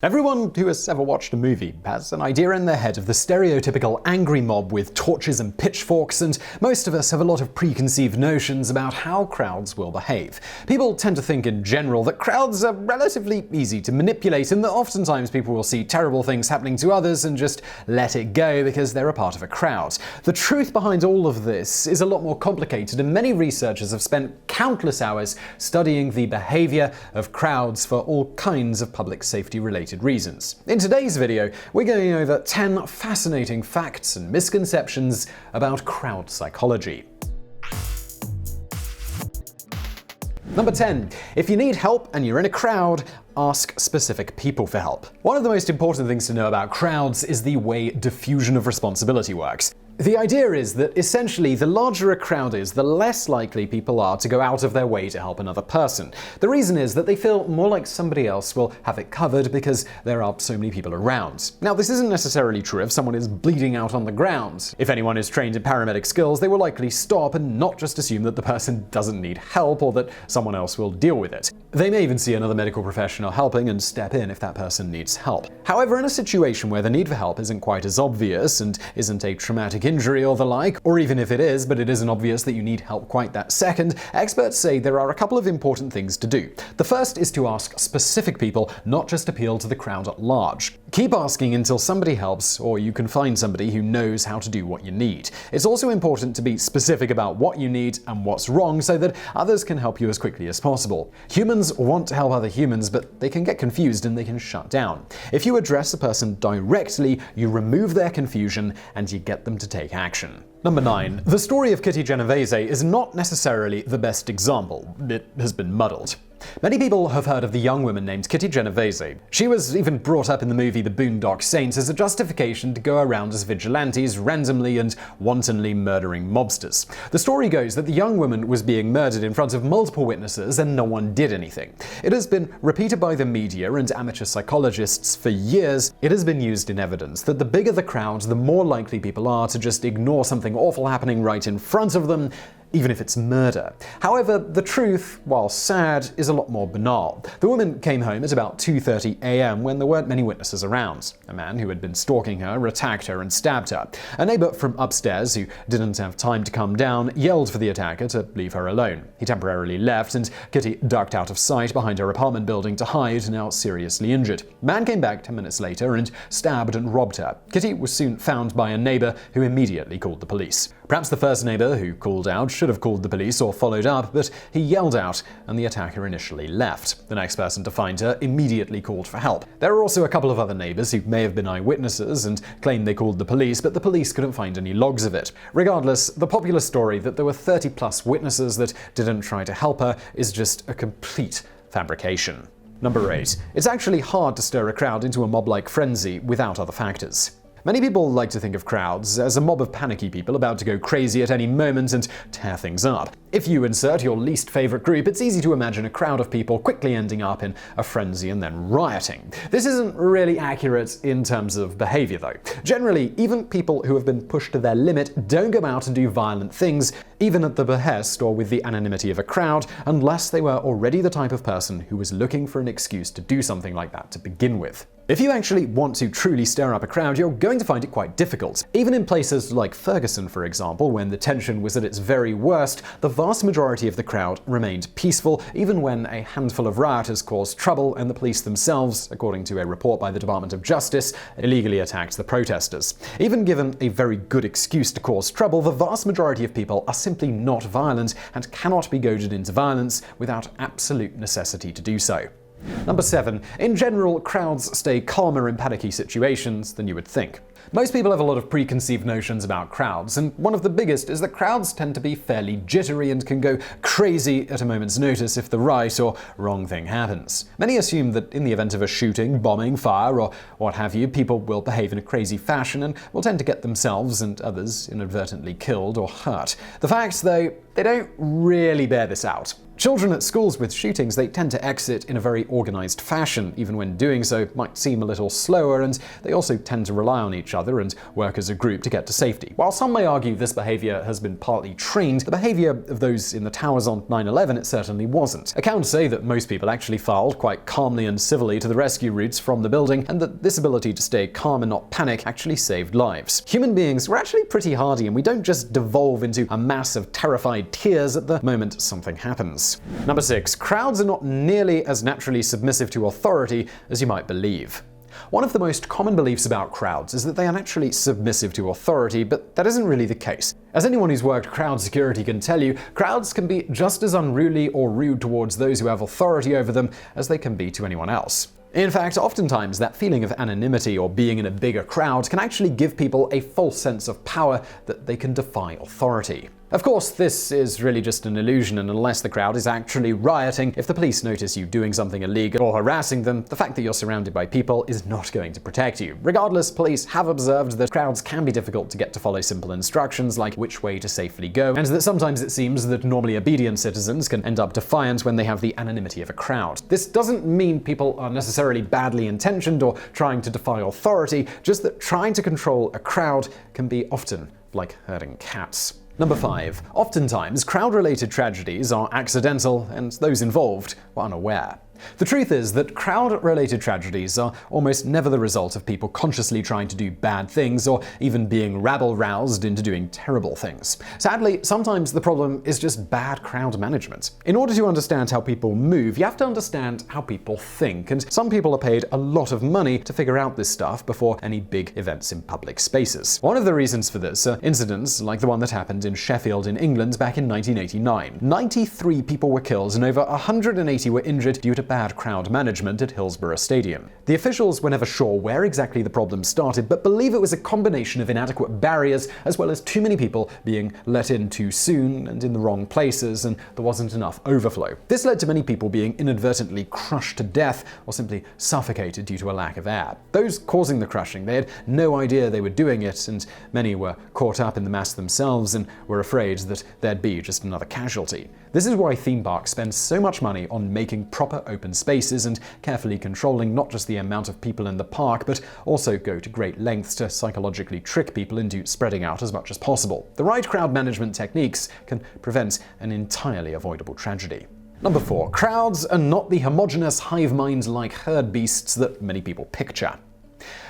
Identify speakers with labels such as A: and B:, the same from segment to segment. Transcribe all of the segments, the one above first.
A: Everyone who has ever watched a movie has an idea in their head of the stereotypical angry mob with torches and pitchforks, and most of us have a lot of preconceived notions about how crowds will behave. People tend to think in general that crowds are relatively easy to manipulate, and that oftentimes people will see terrible things happening to others and just let it go because they're a part of a crowd. The truth behind all of this is a lot more complicated, and many researchers have spent countless hours studying the behavior of crowds for all kinds of public safety-related reasons. In today's video, we're going over 10 fascinating facts and misconceptions about crowd psychology. Number 10. If you need help and you're in a crowd, ask specific people for help. One of the most important things to know about crowds is the way diffusion of responsibility works. The idea is that essentially the larger a crowd is, the less likely people are to go out of their way to help another person. The reason is that they feel more like somebody else will have it covered because there are so many people around. Now, this isn't necessarily true if someone is bleeding out on the ground. If anyone is trained in paramedic skills, they will likely stop and not just assume that the person doesn't need help or that someone else will deal with it. They may even see another medical professional helping and step in if that person needs help. However, in a situation where the need for help isn't quite as obvious and isn't a traumatic injury or the like, or even if it is, but it isn't obvious that you need help quite that second, experts say there are a couple of important things to do. The first is to ask specific people, not just appeal to the crowd at large. Keep asking until somebody helps, or you can find somebody who knows how to do what you need. It's also important to be specific about what you need and what's wrong so that others can help you as quickly as possible. Humans want to help other humans, but they can get confused and they can shut down. If you address a person directly, you remove their confusion and you get them to take action. Number 9. The story of Kitty Genovese is not necessarily the best example. It has been muddled. Many people have heard of the young woman named Kitty Genovese. She was even brought up in the movie The Boondock Saints as a justification to go around as vigilantes, randomly and wantonly murdering mobsters. The story goes that the young woman was being murdered in front of multiple witnesses and no one did anything. It has been repeated by the media and amateur psychologists for years. It has been used in evidence that the bigger the crowd, the more likely people are to just ignore something awful happening right in front of them, even if it's murder. However, the truth, while sad, is a lot more banal. The woman came home at about 2:30 a.m. when there weren't many witnesses around. A man who had been stalking her attacked her and stabbed her. A neighbor from upstairs, who didn't have time to come down, yelled for the attacker to leave her alone. He temporarily left, and Kitty ducked out of sight behind her apartment building to hide, now seriously injured. The man came back 10 minutes later and stabbed and robbed her. Kitty was soon found by a neighbor who immediately called the police. Perhaps the first neighbor who called out should have called the police or followed up, but he yelled out and the attacker initially left. The next person to find her immediately called for help. There are also a couple of other neighbors who may have been eyewitnesses and claimed they called the police, but the police couldn't find any logs of it. Regardless, the popular story that there were 30+ witnesses that didn't try to help her is just a complete fabrication. Number 8. It's actually hard to stir a crowd into a mob-like frenzy without other factors. Many people like to think of crowds as a mob of panicky people about to go crazy at any moment and tear things up. If you insert your least favorite group, it's easy to imagine a crowd of people quickly ending up in a frenzy and then rioting. This isn't really accurate in terms of behavior, though. Generally, even people who have been pushed to their limit don't go out and do violent things, even at the behest or with the anonymity of a crowd, unless they were already the type of person who was looking for an excuse to do something like that to begin with. If you actually want to truly stir up a crowd, you're going to find it quite difficult. Even in places like Ferguson, for example, when the tension was at its very worst, the vast majority of the crowd remained peaceful, even when a handful of rioters caused trouble and the police themselves, according to a report by the Department of Justice, illegally attacked the protesters. Even given a very good excuse to cause trouble, the vast majority of people are simply not violent and cannot be goaded into violence without absolute necessity to do so. Number 7. In general, crowds stay calmer in panicky situations than you would think. Most people have a lot of preconceived notions about crowds, and one of the biggest is that crowds tend to be fairly jittery and can go crazy at a moment's notice if the right or wrong thing happens. Many assume that in the event of a shooting, bombing, fire, or what have you, people will behave in a crazy fashion and will tend to get themselves and others inadvertently killed or hurt. The fact, though, they don't really bear this out. Children at schools with shootings, they tend to exit in a very organized fashion, even when doing so might seem a little slower, and they also tend to rely on each other and work as a group to get to safety. While some may argue this behavior has been partly trained, the behavior of those in the towers on 9/11 it certainly wasn't. Accounts say that most people actually filed quite calmly and civilly to the rescue routes from the building, and that this ability to stay calm and not panic actually saved lives. Human beings were actually pretty hardy, and we don't just devolve into a mass of terrified tears at the moment something happens. Number 6. Crowds are not nearly as naturally submissive to authority as you might believe. One of the most common beliefs about crowds is that they are naturally submissive to authority, but that isn't really the case. As anyone who's worked crowd security can tell you, crowds can be just as unruly or rude towards those who have authority over them as they can be to anyone else. In fact, oftentimes that feeling of anonymity or being in a bigger crowd can actually give people a false sense of power that they can defy authority. Of course, this is really just an illusion, and unless the crowd is actually rioting, if the police notice you doing something illegal or harassing them, the fact that you're surrounded by people is not going to protect you. Regardless, police have observed that crowds can be difficult to get to follow simple instructions like which way to safely go, and that sometimes it seems that normally obedient citizens can end up defiant when they have the anonymity of a crowd. This doesn't mean people are necessarily badly intentioned or trying to defy authority, just that trying to control a crowd can be often like herding cats. Number 5. Oftentimes, crowd-related tragedies are accidental, and those involved were unaware. The truth is that crowd-related tragedies are almost never the result of people consciously trying to do bad things or even being rabble-roused into doing terrible things. Sadly, sometimes the problem is just bad crowd management. In order to understand how people move, you have to understand how people think, and some people are paid a lot of money to figure out this stuff before any big events in public spaces. One of the reasons for this are incidents like the one that happened in Sheffield in England back in 1989. 93 people were killed and over 180 were injured due to bad crowd management at Hillsborough Stadium. The officials were never sure where exactly the problem started, but believe it was a combination of inadequate barriers as well as too many people being let in too soon and in the wrong places, and there wasn't enough overflow. This led to many people being inadvertently crushed to death or simply suffocated due to a lack of air. Those causing the crushing, they had no idea they were doing it, and many were caught up in the mass themselves and were afraid that there'd be just another casualty. This is why theme parks spend so much money on making proper open spaces and carefully controlling not just the amount of people in the park, but also go to great lengths to psychologically trick people into spreading out as much as possible. The right crowd management techniques can prevent an entirely avoidable tragedy. Number 4. Crowds are not the homogenous Hivemind-Like herd beasts that many people picture.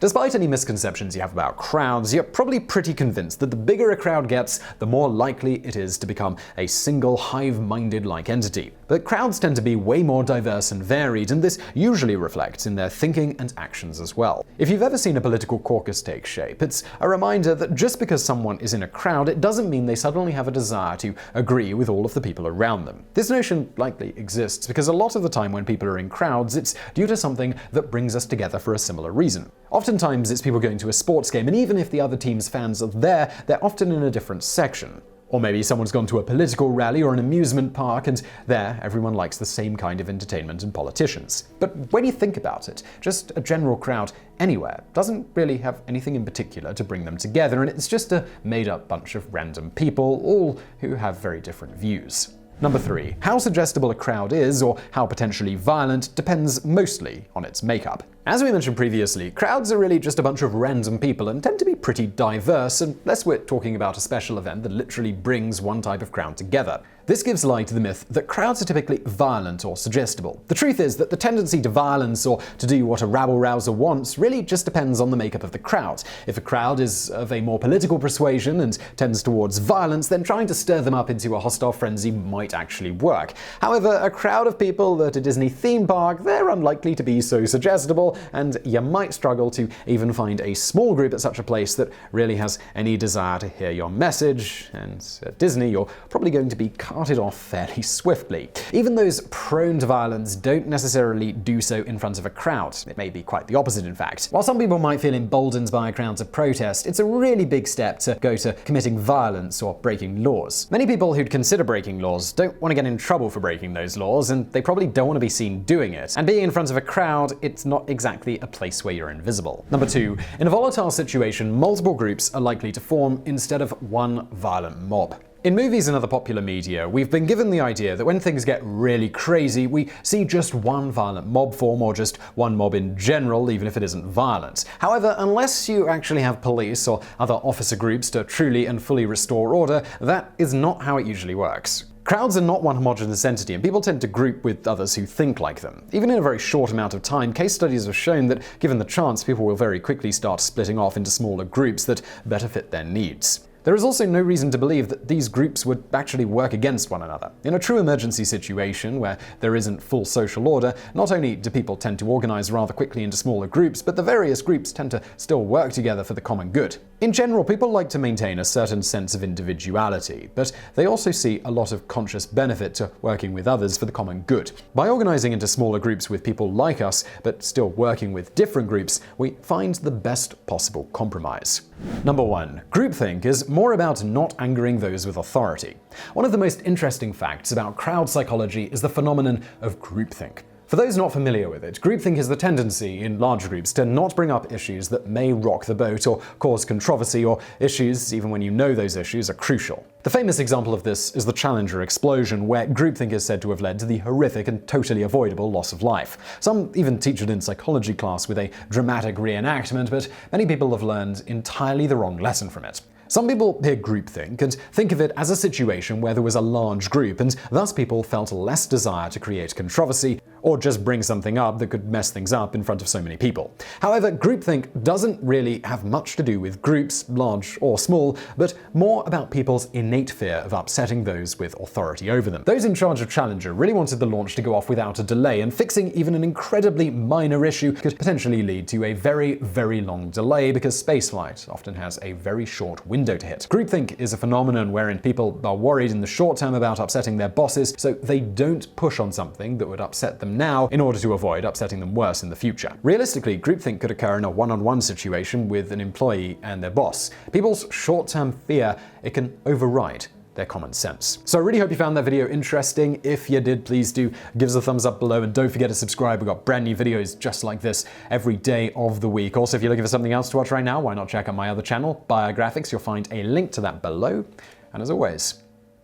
A: Despite any misconceptions you have about crowds, you're probably pretty convinced that the bigger a crowd gets, the more likely it is to become a single hive-minded-like entity. But crowds tend to be way more diverse and varied, and this usually reflects in their thinking and actions as well. If you've ever seen a political caucus take shape, it's a reminder that just because someone is in a crowd, it doesn't mean they suddenly have a desire to agree with all of the people around them. This notion likely exists because a lot of the time when people are in crowds, it's due to something that brings us together for a similar reason. Oftentimes it's people going to a sports game, and even if the other team's fans are there, they're often in a different section. Or maybe someone's gone to a political rally or an amusement park, and there everyone likes the same kind of entertainment and politicians. But when you think about it, just a general crowd anywhere doesn't really have anything in particular to bring them together, and it's just a made-up bunch of random people, all who have very different views. Number 3. How suggestible a crowd is, or how potentially violent, depends mostly on its makeup. As we mentioned previously, crowds are really just a bunch of random people and tend to be pretty diverse, unless we're talking about a special event that literally brings one type of crowd together. This gives lie to the myth that crowds are typically violent or suggestible. The truth is that the tendency to violence or to do what a rabble-rouser wants really just depends on the makeup of the crowd. If a crowd is of a more political persuasion and tends towards violence, then trying to stir them up into a hostile frenzy might actually work. However, a crowd of people at a Disney theme park, they're unlikely to be so suggestible, and you might struggle to even find a small group at such a place that really has any desire to hear your message, and at Disney you're probably going to be carted off fairly swiftly. Even those prone to violence don't necessarily do so in front of a crowd. It may be quite the opposite, in fact. While some people might feel emboldened by a crowd to protest, it's a really big step to go to committing violence or breaking laws. Many people who'd consider breaking laws don't want to get in trouble for breaking those laws, and they probably don't want to be seen doing it. And being in front of a crowd, it's not exactly a place where you're invisible. Number 2. In a volatile situation, multiple groups are likely to form instead of one violent mob. In movies and other popular media, we've been given the idea that when things get really crazy, we see just one violent mob form or just one mob in general, even if it isn't violent. However, unless you actually have police or other officer groups to truly and fully restore order, that is not how it usually works. Crowds are not one homogenous entity, and people tend to group with others who think like them. Even in a very short amount of time, case studies have shown that, given the chance, people will very quickly start splitting off into smaller groups that better fit their needs. There is also no reason to believe that these groups would actually work against one another. In a true emergency situation where there isn't full social order, not only do people tend to organize rather quickly into smaller groups, but the various groups tend to still work together for the common good. In general, people like to maintain a certain sense of individuality, but they also see a lot of conscious benefit to working with others for the common good. By organizing into smaller groups with people like us, but still working with different groups, we find the best possible compromise. Number 1. Groupthink is more about not angering those with authority. One of the most interesting facts about crowd psychology is the phenomenon of groupthink. For those not familiar with it, groupthink is the tendency in large groups to not bring up issues that may rock the boat or cause controversy, or issues even when you know those issues are crucial. The famous example of this is the Challenger explosion, where groupthink is said to have led to the horrific and totally avoidable loss of life. Some even teach it in psychology class with a dramatic reenactment, but many people have learned entirely the wrong lesson from it. Some people hear groupthink and think of it as a situation where there was a large group, and thus people felt less desire to create controversy or just bring something up that could mess things up in front of so many people. However, groupthink doesn't really have much to do with groups, large or small, but more about people's innate fear of upsetting those with authority over them. Those in charge of Challenger really wanted the launch to go off without a delay, and fixing even an incredibly minor issue could potentially lead to a very, very long delay, because spaceflight often has a very short window to hit. Groupthink is a phenomenon wherein people are worried in the short term about upsetting their bosses, so they don't push on something that would upset them now in order to avoid upsetting them worse in the future. Realistically, groupthink could occur in a one-on-one situation with an employee and their boss. People's short-term fear, it can override their common sense. So I really hope you found that video interesting. If you did, please do give us a thumbs up below, and don't forget to subscribe. We've got brand new videos just like this every day of the week. Also, if you're looking for something else to watch right now, why not check out my other channel, Biographics? You'll find a link to that below. And as always,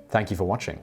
A: thank you for watching.